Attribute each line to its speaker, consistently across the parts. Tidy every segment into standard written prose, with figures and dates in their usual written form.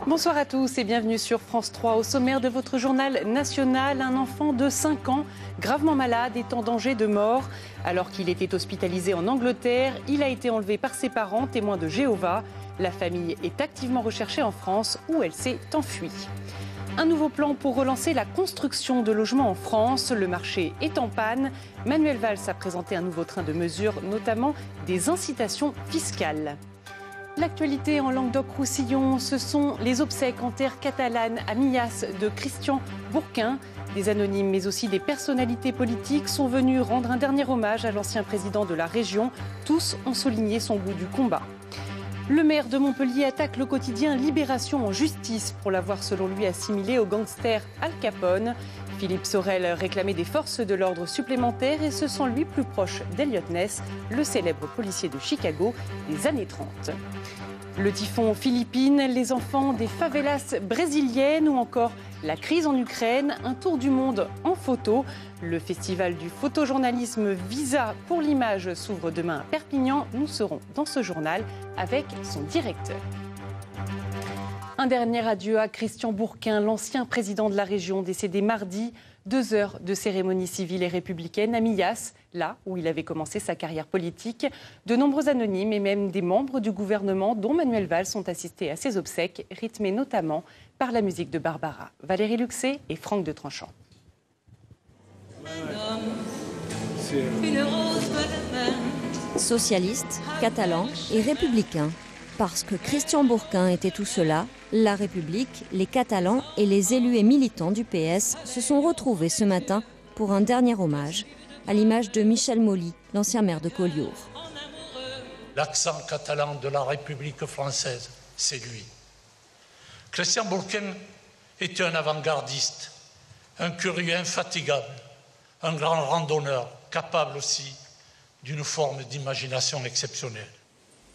Speaker 1: Bonsoir à tous et bienvenue sur France 3. Au sommaire de votre journal national, un enfant de 5 ans, gravement malade, est en danger de mort. Alors qu'il était hospitalisé en Angleterre, il a été enlevé par ses parents, témoins de Jéhovah. La famille est activement recherchée en France où elle s'est enfuie. Un nouveau plan pour relancer la construction de logements en France. Le marché est en panne. Manuel Valls a présenté un nouveau train de mesures, notamment des incitations fiscales. L'actualité en Languedoc-Roussillon, ce sont les obsèques en terre catalane à Millas de Christian Bourquin. Des anonymes mais aussi des personnalités politiques sont venus rendre un dernier hommage à l'ancien président de la région. Tous ont souligné son goût du combat. Le maire de Montpellier attaque le quotidien Libération en justice pour l'avoir selon lui assimilé au gangster Al Capone. Philippe Sorel réclamait des forces de l'ordre supplémentaires et se sent lui plus proche d'Elliot Ness, le célèbre policier de Chicago des années 30. Le typhon aux Philippines, les enfants des favelas brésiliennes ou encore la crise en Ukraine, un tour du monde en photo. Le festival du photojournalisme Visa pour l'image s'ouvre demain à Perpignan. Nous serons dans ce journal avec son directeur. Un dernier adieu à Christian Bourquin, l'ancien président de la région, décédé mardi. 2 heures de cérémonie civile et républicaine à Millas, là où il avait commencé sa carrière politique. De nombreux anonymes et même des membres du gouvernement, dont Manuel Valls, ont assisté à ses obsèques, rythmées notamment par la musique de Barbara, Valérie Luxé et Franck de Tranchant.
Speaker 2: Socialistes, catalans et républicains. Parce que Christian Bourquin était tout cela, la République, les Catalans et les élus et militants du PS se sont retrouvés ce matin pour un dernier hommage, à l'image de Michel Molly, l'ancien maire de Collioure.
Speaker 3: L'accent catalan de la République française, c'est lui. Christian Bourquin était un avant-gardiste, un curieux infatigable, un grand randonneur, capable aussi d'une forme d'imagination exceptionnelle.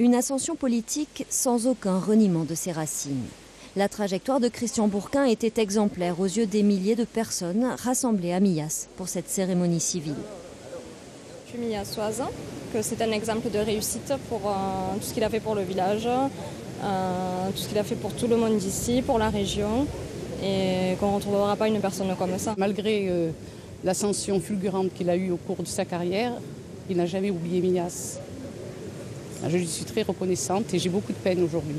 Speaker 2: Une ascension politique sans aucun reniement de ses racines. La trajectoire de Christian Bourquin était exemplaire aux yeux des milliers de personnes rassemblées à Millas pour cette cérémonie civile.
Speaker 4: Je suis millassoise, que c'est un exemple de réussite pour tout ce qu'il a fait pour le village, tout ce qu'il a fait pour tout le monde d'ici, pour la région, et qu'on ne retrouvera pas une personne comme ça.
Speaker 5: Malgré l'ascension fulgurante qu'il a eue au cours de sa carrière, il n'a jamais oublié Millas. Je lui suis très reconnaissante et j'ai beaucoup de peine aujourd'hui.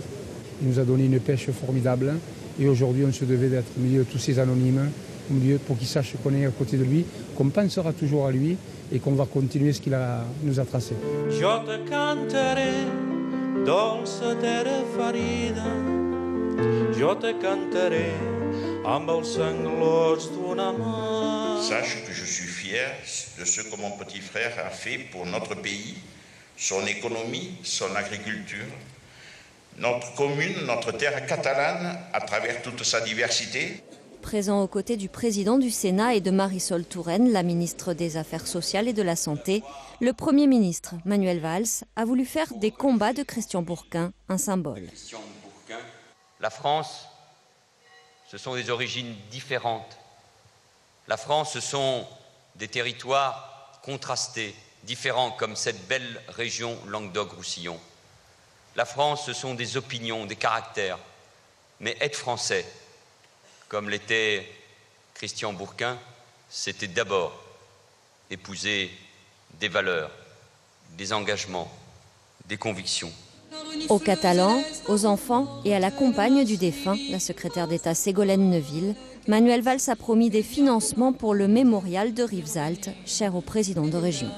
Speaker 6: Il nous a donné une pêche formidable et aujourd'hui on se devait d'être au milieu de tous ces anonymes, au milieu pour qu'ils sachent qu'on est à côté de lui, qu'on pensera toujours à lui et qu'on va continuer ce qu'il nous a tracé.
Speaker 7: Je te canterai dolce terre farida, je te canterai amb els sanglots d'una mà.
Speaker 8: Sache que je suis fier de ce que mon petit frère a fait pour notre pays, son économie, son agriculture, notre commune, notre terre catalane, à travers toute sa diversité.
Speaker 2: Présent aux côtés du président du Sénat et de Marisol Touraine, la ministre des Affaires sociales et de la Santé, le Premier ministre, Manuel Valls, a voulu faire des combats de Christian Bourquin un symbole.
Speaker 9: Christian Bourquin, la France, ce sont des origines différentes. La France, ce sont des territoires contrastés, différents comme cette belle région Languedoc-Roussillon. La France, ce sont des opinions, des caractères. Mais être français, comme l'était Christian Bourquin, c'était d'abord épouser des valeurs, des engagements, des convictions.
Speaker 2: Aux Catalans, aux enfants et à la compagne du défunt, la secrétaire d'État Ségolène Neuville, Manuel Valls a promis des financements pour le mémorial de Rivesaltes, cher au président de région.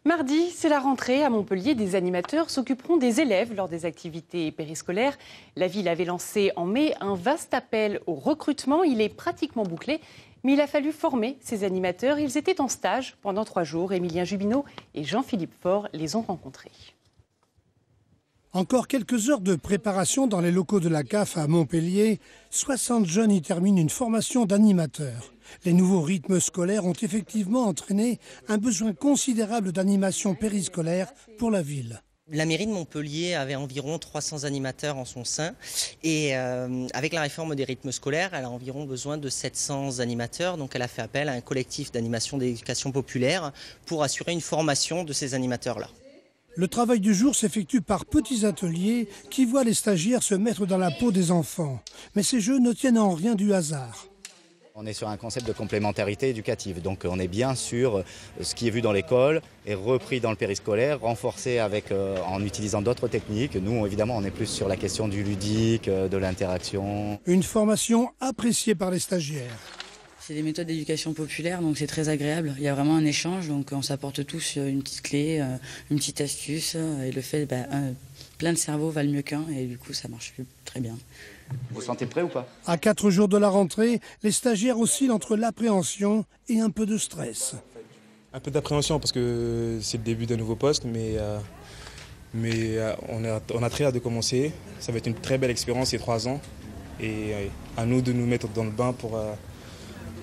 Speaker 1: Mardi, c'est la rentrée à Montpellier. Des animateurs s'occuperont des élèves lors des activités périscolaires. La ville avait lancé en mai un vaste appel au recrutement. Il est pratiquement bouclé, mais il a fallu former ces animateurs. Ils étaient en stage pendant 3 jours. Émilien Jubineau et Jean-Philippe Faure les ont rencontrés.
Speaker 10: Encore quelques heures de préparation dans les locaux de la CAF à Montpellier. 60 jeunes y terminent une formation d'animateurs. Les nouveaux rythmes scolaires ont effectivement entraîné un besoin considérable d'animation périscolaire pour la ville.
Speaker 11: La mairie de Montpellier avait environ 300 animateurs en son sein et avec la réforme des rythmes scolaires, elle a environ besoin de 700 animateurs. Donc elle a fait appel à un collectif d'animation d'éducation populaire pour assurer une formation de ces animateurs-là.
Speaker 10: Le travail du jour s'effectue par petits ateliers qui voient les stagiaires se mettre dans la peau des enfants. Mais ces jeux ne tiennent en rien du hasard.
Speaker 12: On est sur un concept de complémentarité éducative, donc on est bien sur ce qui est vu dans l'école et repris dans le périscolaire, renforcé en utilisant d'autres techniques. Nous, évidemment, on est plus sur la question du ludique, de l'interaction.
Speaker 10: Une formation appréciée par les stagiaires.
Speaker 13: C'est des méthodes d'éducation populaire, donc c'est très agréable. Il y a vraiment un échange, donc on s'apporte tous une petite clé, une petite astuce, et le fait, plein de cerveaux valent mieux qu'un, et du coup ça marche très bien.
Speaker 12: Vous vous sentez prêt ou pas?
Speaker 10: À 4 jours de la rentrée, les stagiaires oscillent entre l'appréhension et un peu de stress.
Speaker 14: Un peu d'appréhension parce que c'est le début d'un nouveau poste, mais on a très hâte de commencer. Ça va être une très belle expérience, ces 3 ans, et à nous de nous mettre dans le bain pour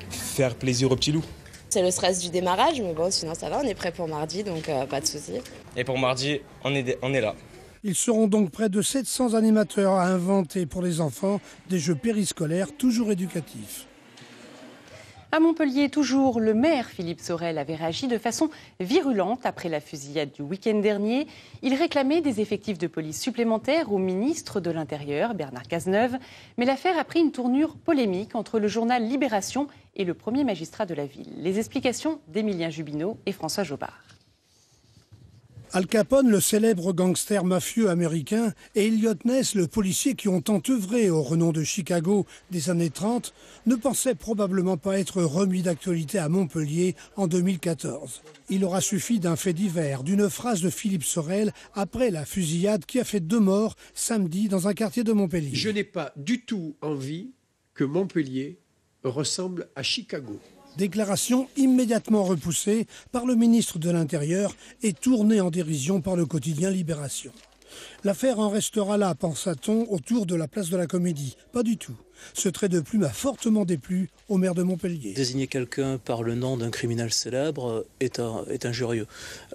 Speaker 14: faire plaisir aux petits loups.
Speaker 15: C'est le stress du démarrage, mais bon, sinon ça va, on est prêt pour mardi, donc pas de souci.
Speaker 16: Et pour mardi, on est là.
Speaker 10: Ils seront donc près de 700 animateurs à inventer pour les enfants des jeux périscolaires toujours éducatifs.
Speaker 1: À Montpellier, toujours, le maire Philippe Sorel avait réagi de façon virulente après la fusillade du week-end dernier. Il réclamait des effectifs de police supplémentaires au ministre de l'Intérieur, Bernard Cazeneuve. Mais l'affaire a pris une tournure polémique entre le journal Libération et le premier magistrat de la ville. Les explications d'Émilien Jubineau et François Jobard.
Speaker 10: Al Capone, le célèbre gangster mafieux américain, et Elliot Ness, le policier qui ont tant œuvré au renom de Chicago des années 30, ne pensaient probablement pas être remis d'actualité à Montpellier en 2014. Il aura suffi d'un fait divers, d'une phrase de Philippe Sorel après la fusillade qui a fait 2 morts samedi dans un quartier de Montpellier.
Speaker 17: Je n'ai pas du tout envie que Montpellier ressemble à Chicago.
Speaker 10: Déclaration immédiatement repoussée par le ministre de l'Intérieur et tournée en dérision par le quotidien Libération. L'affaire en restera là, pensa-t-on, autour de la place de la Comédie. Pas du tout. Ce trait de plume a fortement déplu au maire de Montpellier.
Speaker 18: Désigner quelqu'un par le nom d'un criminel célèbre est injurieux.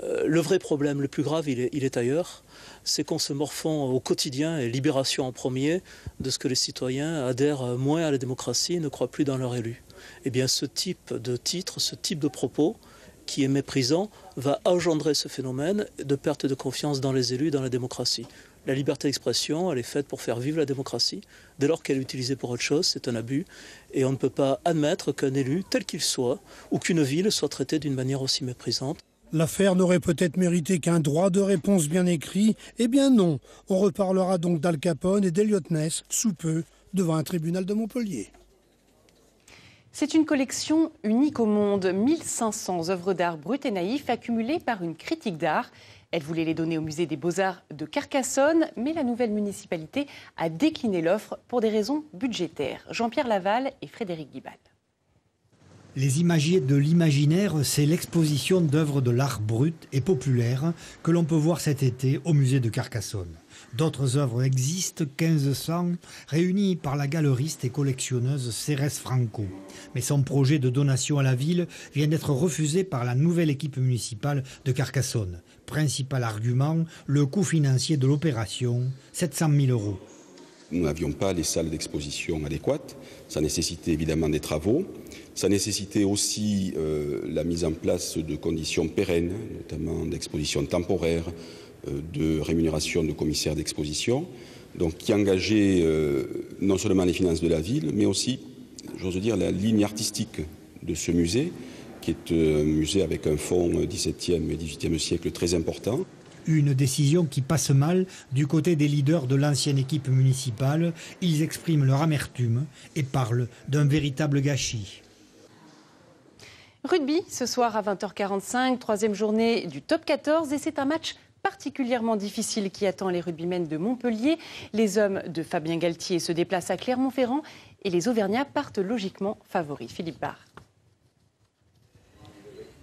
Speaker 18: Le vrai problème, le plus grave, il est ailleurs. C'est qu'on se morfond au quotidien, et Libération en premier, de ce que les citoyens adhèrent moins à la démocratie et ne croient plus dans leur élu. Eh bien, ce type de titre, ce type de propos, qui est méprisant, va engendrer ce phénomène de perte de confiance dans les élus, dans la démocratie. La liberté d'expression, elle est faite pour faire vivre la démocratie. Dès lors qu'elle est utilisée pour autre chose, c'est un abus. Et on ne peut pas admettre qu'un élu, tel qu'il soit, ou qu'une ville soit traitée d'une manière aussi méprisante.
Speaker 10: L'affaire n'aurait peut-être mérité qu'un droit de réponse bien écrit. Eh bien non, on reparlera donc d'Al Capone et d'Elliot Ness sous peu devant un tribunal de Montpellier.
Speaker 1: C'est une collection unique au monde, 1500 œuvres d'art brutes et naïfs accumulées par une critique d'art. Elle voulait les donner au musée des Beaux-Arts de Carcassonne, mais la nouvelle municipalité a décliné l'offre pour des raisons budgétaires. Jean-Pierre Laval et Frédéric Guibal.
Speaker 19: Les Imagiers de l'Imaginaire, c'est l'exposition d'œuvres de l'art brut et populaire que l'on peut voir cet été au musée de Carcassonne. D'autres œuvres existent, 1500, réunies par la galeriste et collectionneuse Cérès Franco. Mais son projet de donation à la ville vient d'être refusé par la nouvelle équipe municipale de Carcassonne. Principal argument, le coût financier de l'opération, 700 000 €.
Speaker 20: Nous n'avions pas les salles d'exposition adéquates, ça nécessitait évidemment des travaux, ça nécessitait aussi la mise en place de conditions pérennes, notamment d'exposition temporaire, de rémunération de commissaires d'exposition, donc qui engageait non seulement les finances de la ville, mais aussi, j'ose dire, la ligne artistique de ce musée, qui est un musée avec un fond XVIIe et XVIIIe siècle très important.
Speaker 19: Une décision qui passe mal du côté des leaders de l'ancienne équipe municipale. Ils expriment leur amertume et parlent d'un véritable gâchis.
Speaker 1: Rugby, ce soir à 20h45, 3e journée du top 14 et c'est un match particulièrement difficile qui attend les rugbymen de Montpellier. Les hommes de Fabien Galtier se déplacent à Clermont-Ferrand et les Auvergnats partent logiquement favoris. Philippe Barre.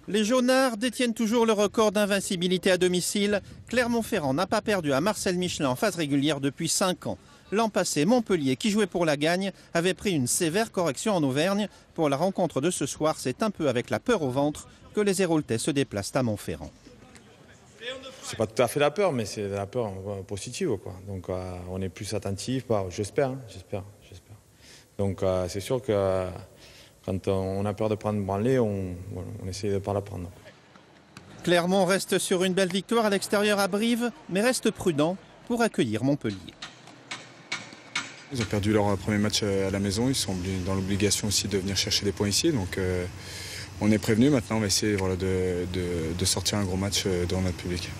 Speaker 21: Les Jaunards détiennent toujours le record d'invincibilité à domicile. Clermont-Ferrand n'a pas perdu à Marcel Michelin en phase régulière depuis 5 ans. L'an passé, Montpellier, qui jouait pour la gagne, avait pris une sévère correction en Auvergne. Pour la rencontre de ce soir, c'est un peu avec la peur au ventre que les Héraultais se déplacent à Montferrand.
Speaker 22: C'est pas tout à fait la peur, mais c'est la peur positive, quoi. Donc on est plus attentif, j'espère. Donc c'est sûr que quand on a peur de prendre une branlée, on essaie de ne pas la prendre.
Speaker 21: Clermont reste sur une belle victoire à l'extérieur à Brive, mais reste prudent pour accueillir Montpellier.
Speaker 14: Ils ont perdu leur premier match à la maison, ils sont dans l'obligation aussi de venir chercher des points ici. Donc on est prévenus, maintenant on va essayer de sortir un gros match devant notre public.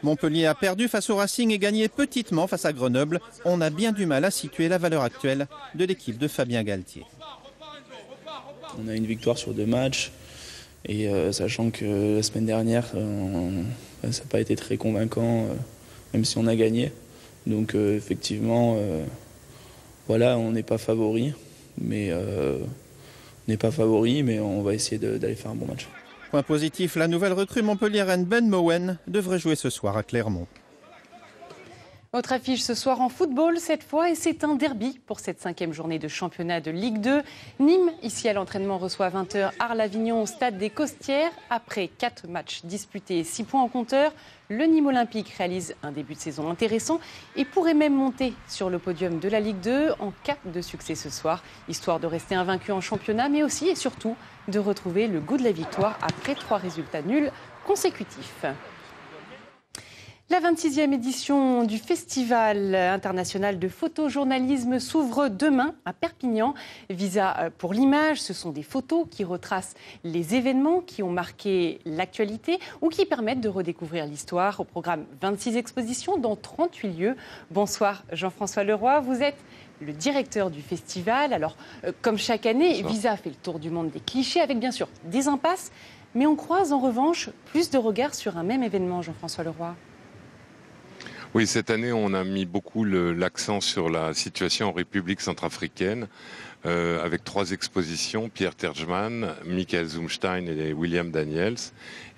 Speaker 21: Montpellier a perdu face au Racing et gagné petitement face à Grenoble. On a bien du mal à situer la valeur actuelle de l'équipe de Fabien Galtier.
Speaker 3: On a une victoire sur 2 matchs et sachant que la semaine dernière, ça n'a pas été très convaincant, même si on a gagné. Donc effectivement, voilà, on n'est pas favori, mais on va essayer d'aller faire un bon match.
Speaker 21: Point positif, la nouvelle recrue montpelliéraine Ben Mowen devrait jouer ce soir à Clermont.
Speaker 1: Autre affiche ce soir en football cette fois, et c'est un derby pour cette 5e journée de championnat de Ligue 2. Nîmes, ici à l'entraînement, reçoit à 20h Arles-Avignon au stade des Costières. Après 4 matchs disputés et 6 points en compteur, le Nîmes Olympique réalise un début de saison intéressant et pourrait même monter sur le podium de la Ligue 2 en cas de succès ce soir, histoire de rester invaincu en championnat, mais aussi et surtout de retrouver le goût de la victoire après 3 résultats nuls consécutifs. La 26e édition du Festival international de photojournalisme s'ouvre demain à Perpignan. Visa pour l'image, ce sont des photos qui retracent les événements qui ont marqué l'actualité ou qui permettent de redécouvrir l'histoire. Au programme 26 expositions dans 38 lieux. Bonsoir Jean-François Leroy, vous êtes le directeur du festival. Alors, comme chaque année, Visa fait le tour du monde des clichés avec bien sûr des impasses, mais on croise en revanche plus de regards sur un même événement, Jean-François Leroy.
Speaker 4: Oui, cette année, on a mis beaucoup l'accent sur la situation en République centrafricaine, avec 3 expositions, Pierre Terjman, Michael Zumstein et William Daniels.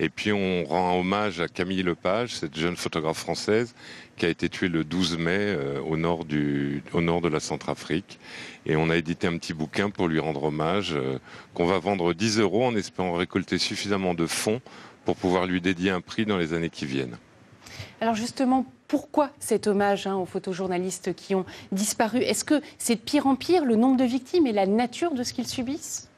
Speaker 4: Et puis on rend hommage à Camille Lepage, cette jeune photographe française qui a été tuée le 12 mai au nord de la Centrafrique. Et on a édité un petit bouquin pour lui rendre hommage, qu'on va vendre 10 € en espérant récolter suffisamment de fonds pour pouvoir lui dédier un prix dans les années qui viennent.
Speaker 1: Alors justement, pourquoi cet hommage aux photojournalistes qui ont disparu? Est-ce que c'est de pire en pire, le nombre de victimes et la nature de ce qu'ils subissent?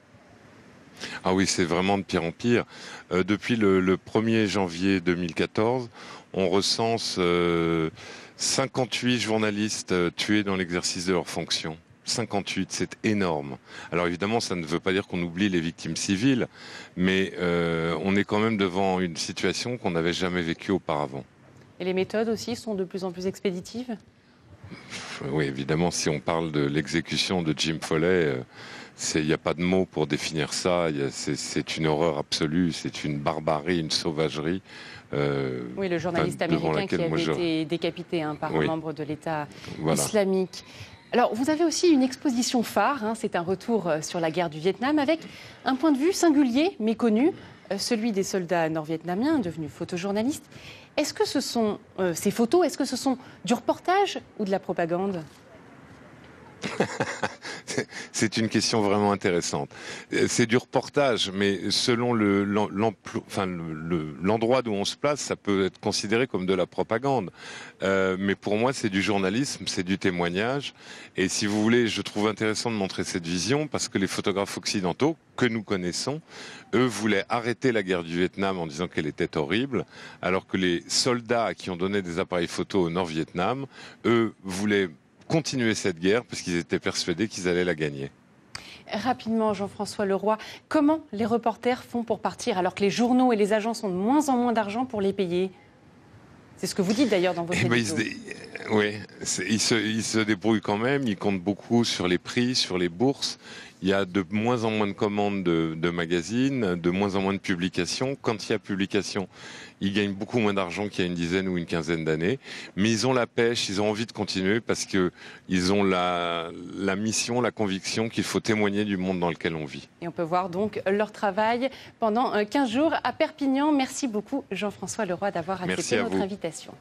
Speaker 4: Ah oui, c'est vraiment de pire en pire. Depuis le 1er janvier 2014, on recense 58 journalistes tués dans l'exercice de leurs fonctions. 58, c'est énorme. Alors évidemment, ça ne veut pas dire qu'on oublie les victimes civiles, mais on est quand même devant une situation qu'on n'avait jamais vécue auparavant.
Speaker 1: Et les méthodes aussi sont de plus en plus expéditives?
Speaker 4: Oui, évidemment, si on parle de l'exécution de Jim Foley, il n'y a pas de mots pour définir ça. C'est une horreur absolue, c'est une barbarie, une sauvagerie.
Speaker 1: Oui, le journaliste américain qui avait été décapité par un membre de l'État islamique. Alors, vous avez aussi une exposition phare, c'est un retour sur la guerre du Vietnam avec un point de vue singulier, méconnu, celui des soldats nord-vietnamiens devenus photojournalistes. Est-ce que ce sont ces photos, est-ce que ce sont du reportage ou de la propagande?
Speaker 4: C'est une question vraiment intéressante. C'est du reportage, mais selon l'endroit d'où on se place, ça peut être considéré comme de la propagande. Mais pour moi, c'est du journalisme, c'est du témoignage. Et si vous voulez, je trouve intéressant de montrer cette vision parce que les photographes occidentaux que nous connaissons, eux voulaient arrêter la guerre du Vietnam en disant qu'elle était horrible, alors que les soldats qui ont donné des appareils photo au Nord-Vietnam, eux voulaient continuer cette guerre parce qu'ils étaient persuadés qu'ils allaient la gagner.
Speaker 1: Rapidement, Jean-François Leroy, comment les reporters font pour partir alors que les journaux et les agences ont de moins en moins d'argent pour les payer? C'est ce que vous dites d'ailleurs dans votre édito.
Speaker 4: Oui, ils se débrouillent quand même, ils comptent beaucoup sur les prix, sur les bourses. Il y a de moins en moins de commandes de magazines, de moins en moins de publications. Quand il y a publication, ils gagnent beaucoup moins d'argent qu'il y a une dizaine ou une quinzaine d'années. Mais ils ont la pêche, ils ont envie de continuer parce qu'ils ont la mission, la conviction qu'il faut témoigner du monde dans lequel on vit.
Speaker 1: Et on peut voir donc leur travail pendant 15 jours à Perpignan. Merci beaucoup Jean-François Leroy d'avoir accepté notre invitation.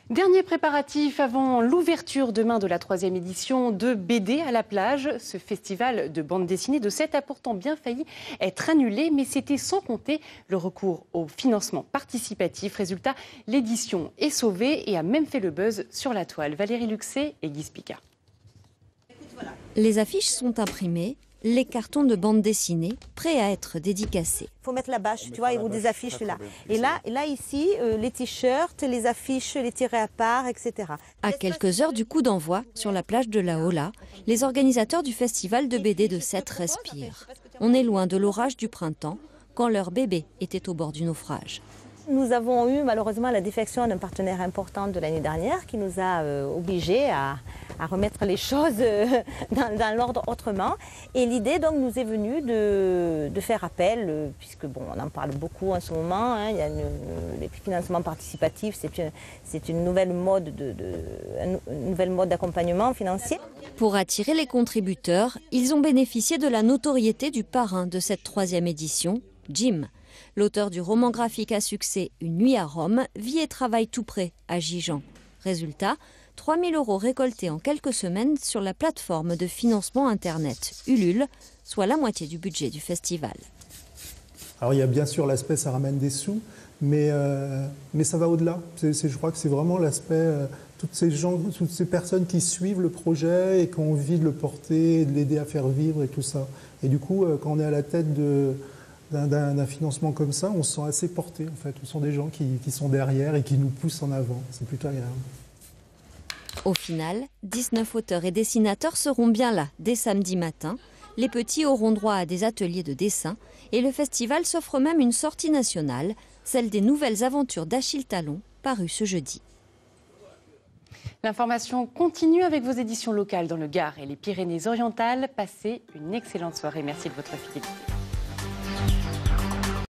Speaker 1: Dernier préparatif avant l'ouverture demain de la 3e édition de BD à la plage. Ce festival de bande dessinée de 7 a pourtant bien failli être annulé, mais c'était sans compter le recours au financement participatif. Résultat, l'édition est sauvée et a même fait le buzz sur la toile. Valérie Luxet et Guy Spica.
Speaker 2: Les affiches sont imprimées, les cartons de bande dessinée prêts à être dédicacés.
Speaker 5: Il faut mettre la bâche, tu vois, et ou des affiches là. Et là ici, les t-shirts, les affiches, les tirés à part, etc.
Speaker 2: À quelques heures du coup d'envoi, sur la plage de la Hola, les organisateurs du festival de BD de Sète respirent. On est loin de l'orage du printemps, quand leur bébé était au bord du naufrage.
Speaker 5: Nous avons eu malheureusement la défection d'un partenaire important de l'année dernière qui nous a obligés à remettre les choses dans l'ordre autrement. Et l'idée donc nous est venue de faire appel, puisque bon, on en parle beaucoup en ce moment, hein, il y a les financements participatifs, c'est une nouvelle mode d'accompagnement financier.
Speaker 2: Pour attirer les contributeurs, ils ont bénéficié de la notoriété du parrain de cette 3e édition, Jim. L'auteur du roman graphique à succès Une nuit à Rome vit et travaille tout près, à Gijan. Résultat, 3 000 € récoltés en quelques semaines sur la plateforme de financement Internet Ulule, soit la moitié du budget du festival.
Speaker 6: Alors il y a bien sûr l'aspect ça ramène des sous, mais ça va au-delà. Je crois que c'est vraiment l'aspect, toutes ces personnes qui suivent le projet et qui ont envie de le porter, de l'aider à faire vivre et tout ça. Et du coup, quand on est à la tête d'un financement comme ça, on se sent assez porté en fait. On sent des gens qui sont derrière et qui nous poussent en avant. C'est plutôt agréable.
Speaker 2: Au final, 19 auteurs et dessinateurs seront bien là dès samedi matin. Les petits auront droit à des ateliers de dessin et le festival s'offre même une sortie nationale, celle des nouvelles aventures d'Achille Talon, parue ce jeudi.
Speaker 1: L'information continue avec vos éditions locales dans le Gard et les Pyrénées-Orientales. Passez une excellente soirée. Merci de votre fidélité.